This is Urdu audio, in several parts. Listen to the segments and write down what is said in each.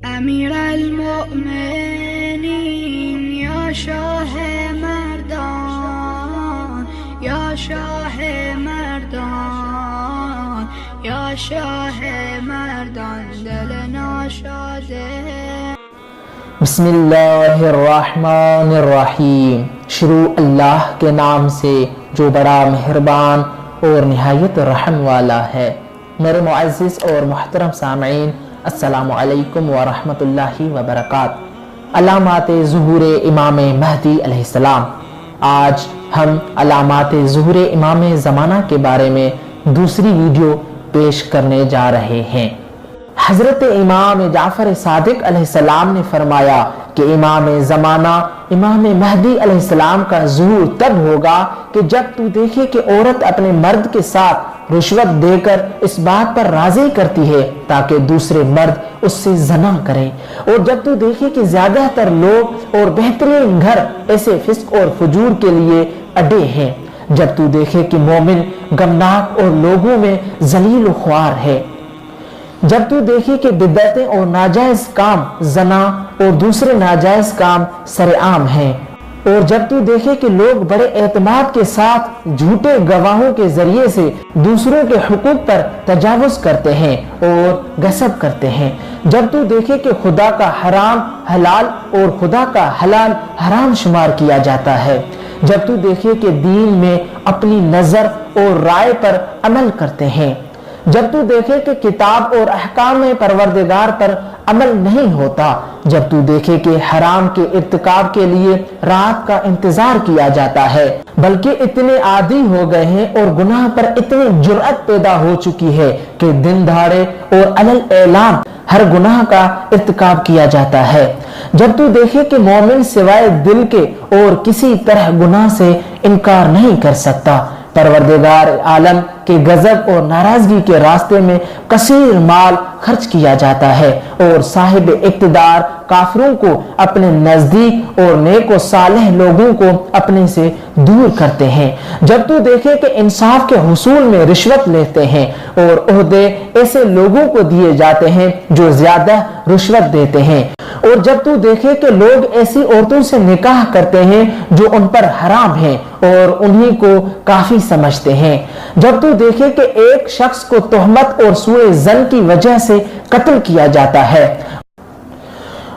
امیر المؤمنین یا شاہ مردان، یا شاہ مردان، یا شاہ مردان، دل ناشاد ہے۔ بسم اللہ الرحمن الرحیم۔ شروع اللہ کے نام سے جو بڑا مہربان اور نہایت رحم والا ہے۔ میرے معزز اور محترم سامعین، السلام علیکم ورحمۃ اللہ وبرکاتہ۔ علامات ظہور امام مہدی علیہ السلام۔ آج ہم علامات ظہور امام زمانہ کے بارے میں دوسری ویڈیو پیش کرنے جا رہے ہیں۔ حضرت امام جعفر صادق علیہ السلام نے فرمایا کہ امام زمانہ امام مہدی علیہ السلام کا ظہور تب ہوگا کہ جب تو دیکھے کہ عورت اپنے مرد کے ساتھ رشوت دے کر اس بات پر راضی کرتی ہے تاکہ دوسرے مرد اس سے زنا کریں، اور جب تو دیکھے کہ زیادہ تر لوگ اور بہترین گھر ایسے فسق اور فجور کے لیے اڈے ہیں، جب تو دیکھے کہ مومن غمناک اور لوگوں میں ذلیل و خوار ہے، جب تو دیکھے کہ بدعتیں اور ناجائز کام زنا اور دوسرے ناجائز کام سرعام ہیں، اور جب تو دیکھے کہ لوگ بڑے اعتماد کے ساتھ جھوٹے گواہوں کے ذریعے سے دوسروں کے حقوق پر تجاوز کرتے ہیں اور غصب کرتے ہیں، جب تو دیکھے کہ خدا کا حرام حلال اور خدا کا حلال حرام شمار کیا جاتا ہے، جب تو دیکھے کہ دین میں اپنی نظر اور رائے پر عمل کرتے ہیں، جب تو دیکھے کہ کتاب اور احکام پروردگار پر عمل نہیں ہوتا، جب تو دیکھے کہ حرام کے ارتکاب کے لیے رات کا انتظار کیا جاتا ہے بلکہ اتنے عادی ہو گئے ہیں اور گناہ پر اتنی جرأت پیدا ہو چکی ہے کہ دن دھاڑے اور علل اعلان ہر گناہ کا ارتکاب کیا جاتا ہے، جب تو دیکھے کہ مومن سوائے دل کے اور کسی طرح گناہ سے انکار نہیں کر سکتا، پروردگار عالم کے غضب اور ناراضگی کے راستے میں کثیر مال خرچ کیا جاتا ہے اور صاحب اقتدار کافروں کو اپنے نزدیک اور نیک و صالح لوگوں کو اپنے سے دور کرتے ہیں، جب تو دیکھے کہ انصاف کے حصول میں رشوت لیتے ہیں اور عہدے ایسے لوگوں کو دیے جاتے ہیں جو زیادہ رشوت دیتے ہیں، اور جب تو دیکھے کہ لوگ ایسی عورتوں سے نکاح کرتے ہیں جو ان پر حرام ہیں اور انہی کو کافی سمجھتے ہیں، جب تو دیکھے کہ ایک شخص کو تہمت اور سوء ظن کی وجہ سے قتل کیا جاتا ہے،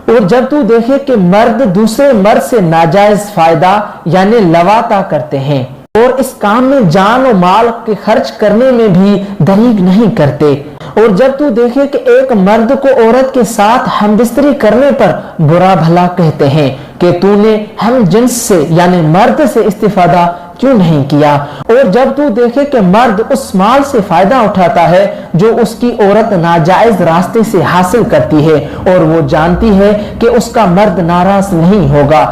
اور جب تو دیکھے کہ مرد دوسرے مرد سے ناجائز فائدہ یعنی لواطہ کرتے ہیں اور اس کام میں جان و مال کے خرچ کرنے میں بھی دریغ نہیں کرتے، اور جب تو دیکھے کہ ایک مرد کو عورت کے ساتھ ہم بستری کرنے پر برا بھلا کہتے ہیں کہ تو نے ہم جنس سے یعنی مرد سے استفادہ کیوں نہیں کیا، اور جب تو دیکھے کہ مرد اس مال سے فائدہ اٹھاتا ہے جو اس کی عورت ناجائز راستے سے حاصل کرتی ہے اور وہ جانتی ہے کہ اس کا مرد ناراض نہیں ہوگا،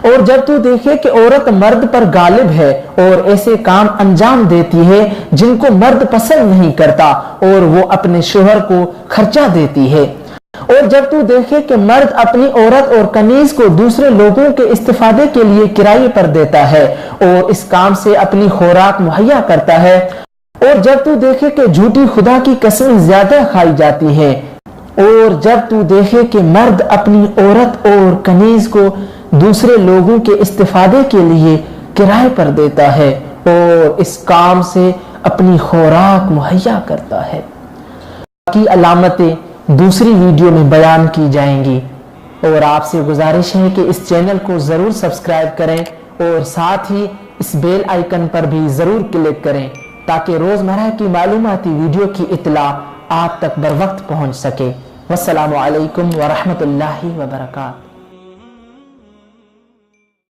اور جب تو دیکھے کہ عورت مرد پر غالب ہے اور ایسے کام انجام دیتی ہے جن کو مرد پسند نہیں کرتا اور وہ اپنے شوہر کو خرچہ دیتی ہے، اور جب تو دیکھے کہ مرد اپنی عورت اور کنیز کو دوسرے لوگوں کے استفادے کے لیے کرائے پر دیتا ہے اور اس کام سے اپنی خوراک مہیا کرتا ہے، اور جب تو دیکھے کہ جھوٹی خدا کی قسمیں زیادہ کھائی جاتی ہیں، اور جب تو دیکھے کہ مرد اپنی عورت اور کنیز کو دوسرے لوگوں کے استفادے کے لیے کرائے پر دیتا ہے اور اس کام سے اپنی خوراک مہیا کرتا ہے۔ باقی علامتیں دوسری ویڈیو میں بیان کی جائیں گی، اور آپ سے گزارش ہے کہ اس چینل کو ضرور سبسکرائب کریں اور ساتھ ہی اس بیل آئیکن پر بھی ضرور کلک کریں تاکہ روزمرہ کی معلوماتی ویڈیو کی اطلاع آپ تک بر وقت پہنچ سکے۔ والسلام علیکم ورحمۃ اللہ وبرکاتہ۔